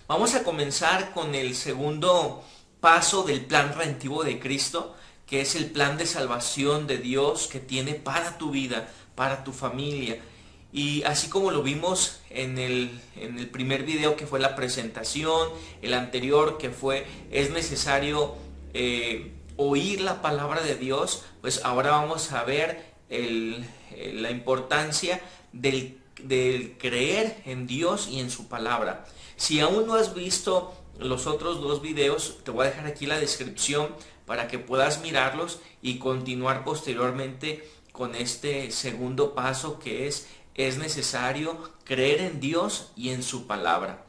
Vamos a comenzar con el segundo paso del plan redentivo de Cristo, que es el plan de salvación de Dios que tiene para tu vida, para tu familia. Y así como lo vimos en el primer video, que fue la presentación, el anterior que fue es necesario oír la palabra de Dios, pues ahora vamos a ver la importancia del creer en Dios y en su palabra. Si aún no has visto los otros dos videos, te voy a dejar aquí la descripción para que puedas mirarlos y continuar posteriormente con este segundo paso, que es necesario creer en Dios y en su palabra.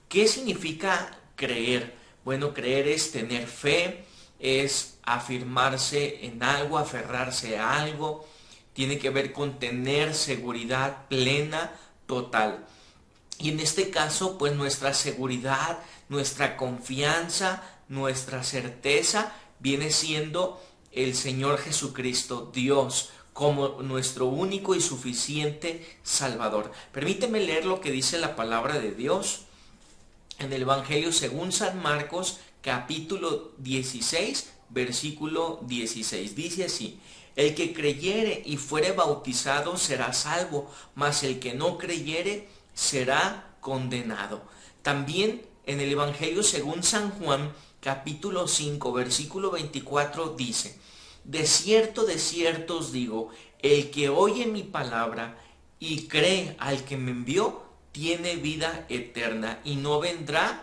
¿Qué significa creer? Bueno, creer es tener fe, es afirmarse en algo, aferrarse a algo. Tiene que ver con tener seguridad plena, total. Y en este caso, pues nuestra seguridad, nuestra confianza, nuestra certeza viene siendo el Señor Jesucristo, Dios, como nuestro único y suficiente Salvador. Permíteme leer lo que dice la palabra de Dios en el Evangelio según San Marcos, capítulo 16, versículo 16. Dice así: el que creyere y fuere bautizado será salvo, mas el que no creyere será condenado. También en el Evangelio según San Juan, capítulo 5, versículo 24 dice: de cierto os digo, el que oye mi palabra y cree al que me envió, tiene vida eterna y no vendrá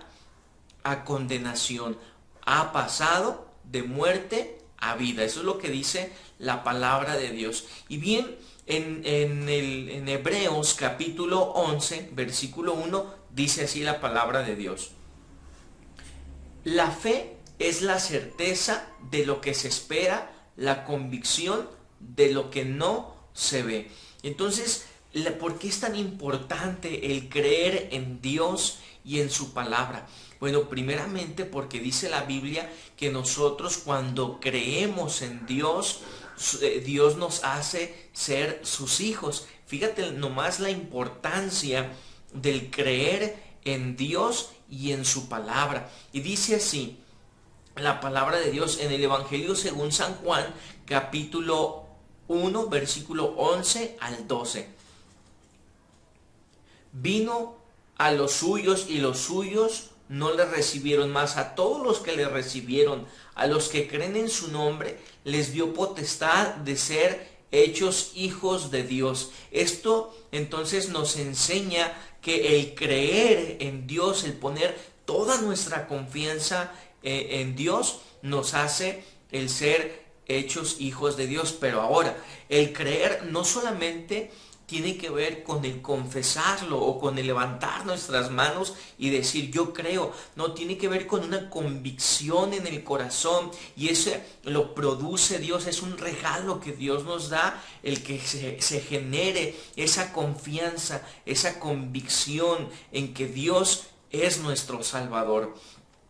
a condenación, ha pasado de muerte a vida. Eso es lo que dice la palabra de Dios. Y bien, en Hebreos capítulo 11, versículo 1, dice así la palabra de Dios: la fe es la certeza de lo que se espera, la convicción de lo que no se ve. Entonces, ¿por qué es tan importante el creer en Dios y en su palabra? Bueno, primeramente porque dice la Biblia que nosotros, cuando creemos en Dios, Dios nos hace ser sus hijos. Fíjate nomás la importancia del creer en Dios y en su palabra. Y dice así la palabra de Dios en el Evangelio según San Juan, capítulo 1, versículo 11 al 12. Vino a los suyos y los suyos no le recibieron, mas a todos los que le recibieron, a los que creen en su nombre, les dio potestad de ser hechos hijos de Dios. Esto entonces nos enseña que el creer en Dios, el poner toda nuestra confianza en Dios, nos hace el ser hechos hijos de Dios. Pero ahora, el creer no solamente tiene que ver con el confesarlo o con el levantar nuestras manos y decir yo creo. No, tiene que ver con una convicción en el corazón, y eso lo produce Dios. Es un regalo que Dios nos da, el que se genere esa confianza, esa convicción en que Dios es nuestro Salvador.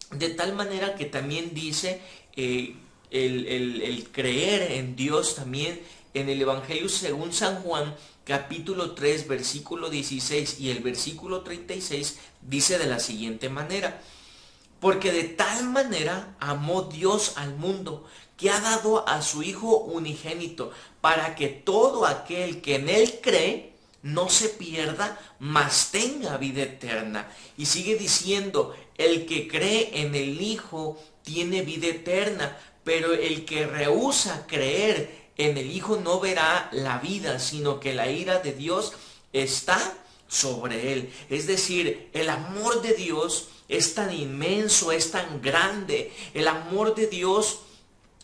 De tal manera que también dice el creer en Dios también en el Evangelio según San Juan, capítulo 3, versículo 16 y el versículo 36, dice de la siguiente manera: porque de tal manera amó Dios al mundo, que ha dado a su Hijo unigénito, para que todo aquel que en Él cree no se pierda, mas tenga vida eterna. Y sigue diciendo: el que cree en el Hijo tiene vida eterna, pero el que rehúsa creer en el Hijo no verá la vida, sino que la ira de Dios está sobre él. Es decir, el amor de Dios es tan inmenso, es tan grande. El amor de Dios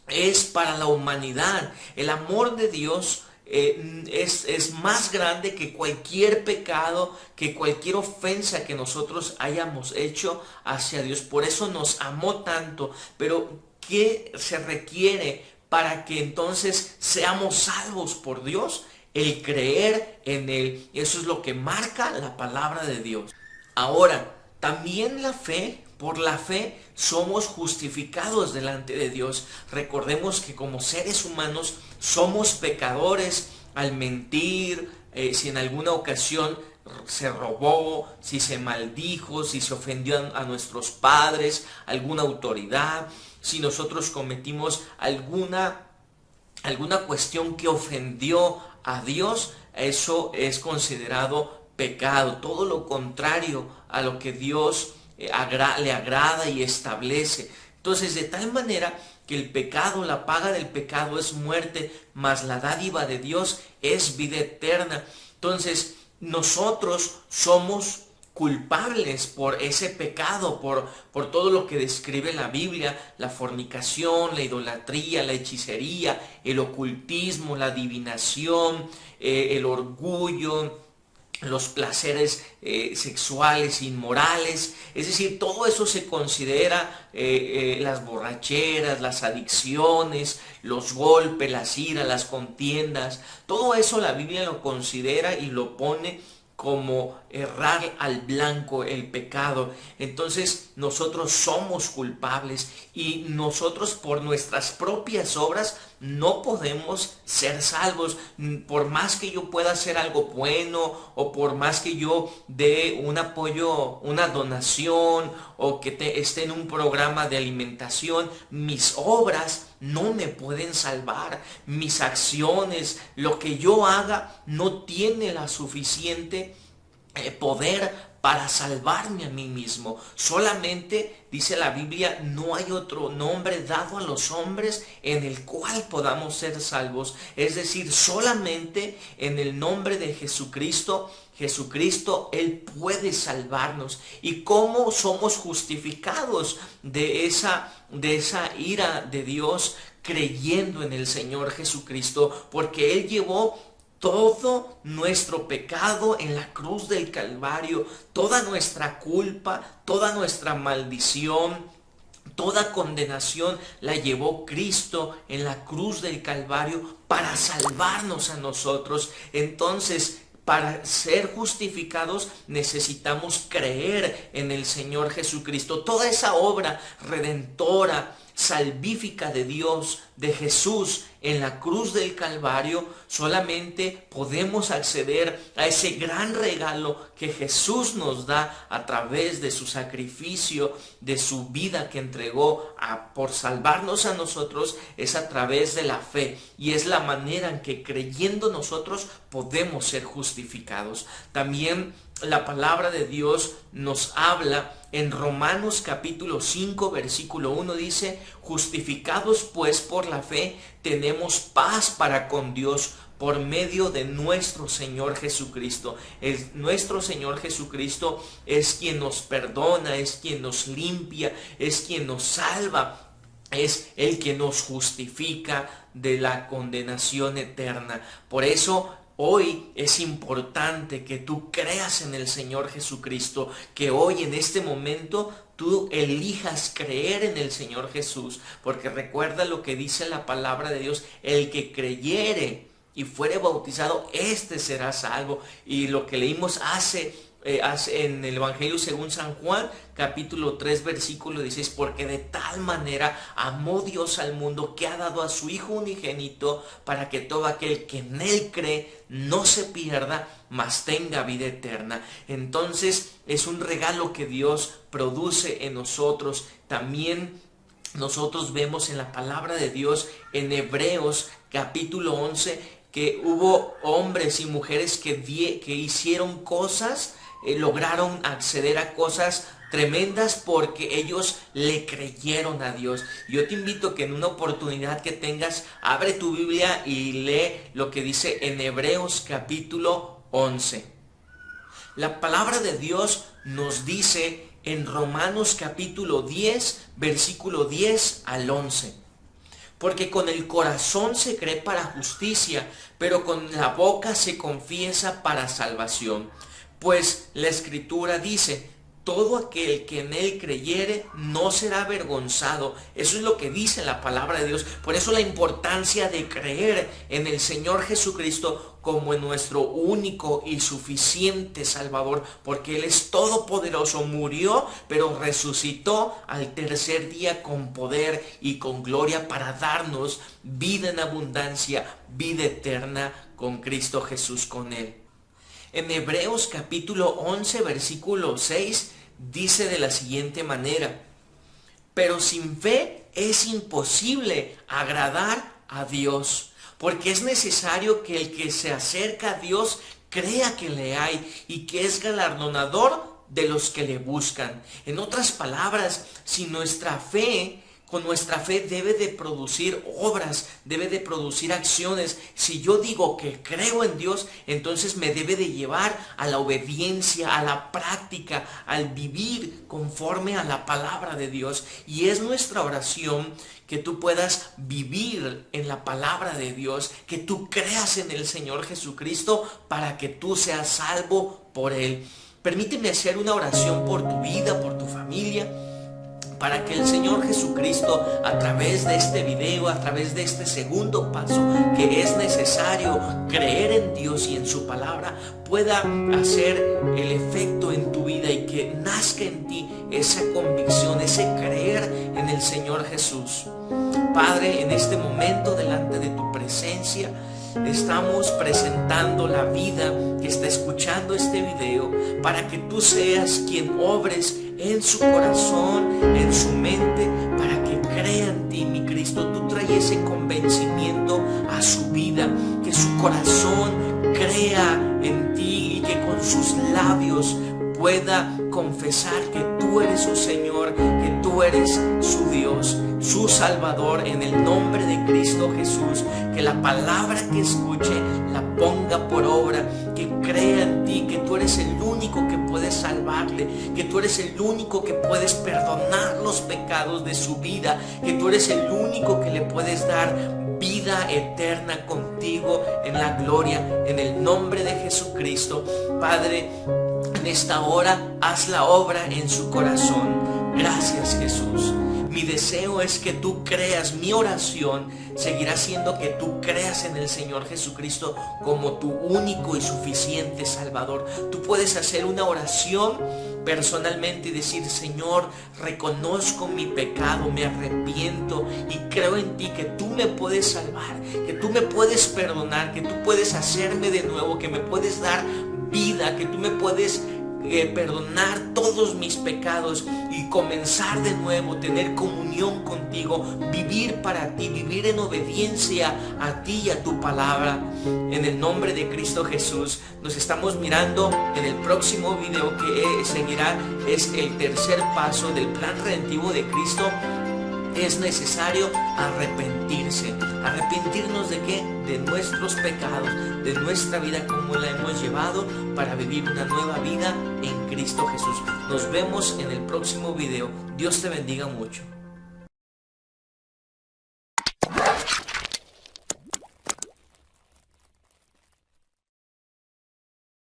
es para la humanidad. El amor de Dios es más grande que cualquier pecado, que cualquier ofensa que nosotros hayamos hecho hacia Dios. Por eso nos amó tanto. Pero ¿qué se requiere para que entonces seamos salvos por Dios? El creer en Él. Eso es lo que marca la palabra de Dios. Ahora, también la fe, por la fe somos justificados delante de Dios. Recordemos que como seres humanos somos pecadores al mentir, si en alguna ocasión se robó, si se maldijo, si se ofendió a nuestros padres, alguna autoridad, si nosotros cometimos alguna cuestión que ofendió a Dios, eso es considerado pecado. Todo lo contrario a lo que Dios le agrada y establece. Entonces, de tal manera que el pecado, la paga del pecado es muerte, mas la dádiva de Dios es vida eterna. Entonces, nosotros somos culpables por ese pecado, por todo lo que describe la Biblia: la fornicación, la idolatría, la hechicería, el ocultismo, la adivinación, el orgullo, los placeres sexuales inmorales. Es decir, todo eso se considera las borracheras, las adicciones, los golpes, las iras, las contiendas. Todo eso la Biblia lo considera y lo pone como errar al blanco, el pecado. Entonces nosotros somos culpables y nosotros por nuestras propias obras no podemos ser salvos. Por más que yo pueda hacer algo bueno, o por más que yo dé un apoyo, una donación, o que esté en un programa de alimentación, mis obras no me pueden salvar. Mis acciones, lo que yo haga, no tiene la suficiente poder para salvarme a mí mismo. Solamente, dice la Biblia, no hay otro nombre dado a los hombres en el cual podamos ser salvos. Es decir, solamente en el nombre de Jesucristo, Él puede salvarnos. ¿Y cómo somos justificados de esa ira de Dios? Creyendo en el Señor Jesucristo, porque Él llevó todo nuestro pecado en la cruz del Calvario, toda nuestra culpa, toda nuestra maldición, toda condenación la llevó Cristo en la cruz del Calvario para salvarnos a nosotros. Entonces, para ser justificados necesitamos creer en el Señor Jesucristo. Toda esa obra redentora, salvífica de Dios, de Jesús en la cruz del Calvario, solamente podemos acceder a ese gran regalo que Jesús nos da a través de su sacrificio, de su vida que entregó por salvarnos a nosotros. Es a través de la fe, y es la manera en que, creyendo nosotros, podemos ser justificados. También la palabra de Dios nos habla en Romanos capítulo 5 versículo 1, dice: justificados pues por la fe tenemos paz para con Dios por medio de nuestro Señor Jesucristo. Nuestro Señor Jesucristo es quien nos perdona, es quien nos limpia, es quien nos salva, es el que nos justifica de la condenación eterna. Por eso hoy es importante que tú creas en el Señor Jesucristo, que hoy en este momento tú elijas creer en el Señor Jesús, porque recuerda lo que dice la palabra de Dios: el que creyere y fuere bautizado, éste será salvo. Y lo que leímos en el Evangelio según San Juan, capítulo 3, versículo 16, porque de tal manera amó Dios al mundo que ha dado a su Hijo unigénito, para que todo aquel que en Él cree no se pierda, mas tenga vida eterna. Entonces es un regalo que Dios produce en nosotros. También nosotros vemos en la palabra de Dios, en Hebreos capítulo 11, que hubo hombres y mujeres que hicieron cosas, lograron acceder a cosas tremendas porque ellos le creyeron a Dios. Yo te invito que en una oportunidad que tengas, abre tu Biblia y lee lo que dice en Hebreos capítulo 11. La palabra de Dios nos dice en Romanos capítulo 10, versículo 10 al 11. Porque con el corazón se cree para justicia, pero con la boca se confiesa para salvación. Pues la Escritura dice: todo aquel que en Él creyere no será avergonzado. Eso es lo que dice la palabra de Dios. Por eso la importancia de creer en el Señor Jesucristo como en nuestro único y suficiente Salvador, porque Él es todopoderoso, murió, pero resucitó al tercer día con poder y con gloria para darnos vida en abundancia, vida eterna con Cristo Jesús, con Él. En Hebreos capítulo 11, versículo 6, dice de la siguiente manera: pero sin fe es imposible agradar a Dios, porque es necesario que el que se acerca a Dios crea que le hay y que es galardonador de los que le buscan. En otras palabras, si con nuestra fe debe de producir obras, debe de producir acciones. Si yo digo que creo en Dios, entonces me debe de llevar a la obediencia, a la práctica, al vivir conforme a la palabra de Dios. Y es nuestra oración que tú puedas vivir en la palabra de Dios, que tú creas en el Señor Jesucristo para que tú seas salvo por Él. Permíteme hacer una oración por tu vida, por tu familia, para que el Señor Jesucristo, a través de este video, a través de este segundo paso, que es necesario creer en Dios y en su palabra, pueda hacer el efecto en tu vida y que nazca en ti esa convicción, ese creer en el Señor Jesús. Padre, en este momento, delante de tu presencia, estamos presentando la vida que está escuchando este video para que tú seas quien obres en su corazón, en su mente, para que crea en ti, mi Cristo. Tú traes ese convencimiento a su vida, que su corazón crea en ti y que con sus labios pueda confesar que tú eres su Señor, que tú eres su Dios, su Salvador, en el nombre de Cristo Jesús. Que la palabra que escuche la ponga por obra, que crea en ti, que tú eres el único que puedes salvarle, que tú eres el único que puedes perdonar los pecados de su vida, que tú eres el único que le puedes dar vida eterna contigo en la gloria, en el nombre de Jesucristo. Padre, en esta hora haz la obra en su corazón. Gracias, Jesús. Mi deseo es que tú creas, mi oración seguirá siendo que tú creas en el Señor Jesucristo como tu único y suficiente Salvador. Tú puedes hacer una oración personalmente y decir: Señor, reconozco mi pecado, me arrepiento y creo en ti, que tú me puedes salvar, que tú me puedes perdonar, que tú puedes hacerme de nuevo, que me puedes dar vida, que tú me puedes perdonar todos mis pecados y comenzar de nuevo, tener comunión contigo, vivir para ti, vivir en obediencia a ti y a tu palabra. En el nombre de Cristo Jesús, nos estamos mirando en el próximo video que seguirá. Es el tercer paso del plan redentivo de Cristo. Es necesario arrepentirse. ¿Arrepentirnos de qué? De nuestros pecados, de nuestra vida como la hemos llevado, para vivir una nueva vida en Cristo Jesús. Nos vemos en el próximo video. Dios te bendiga mucho.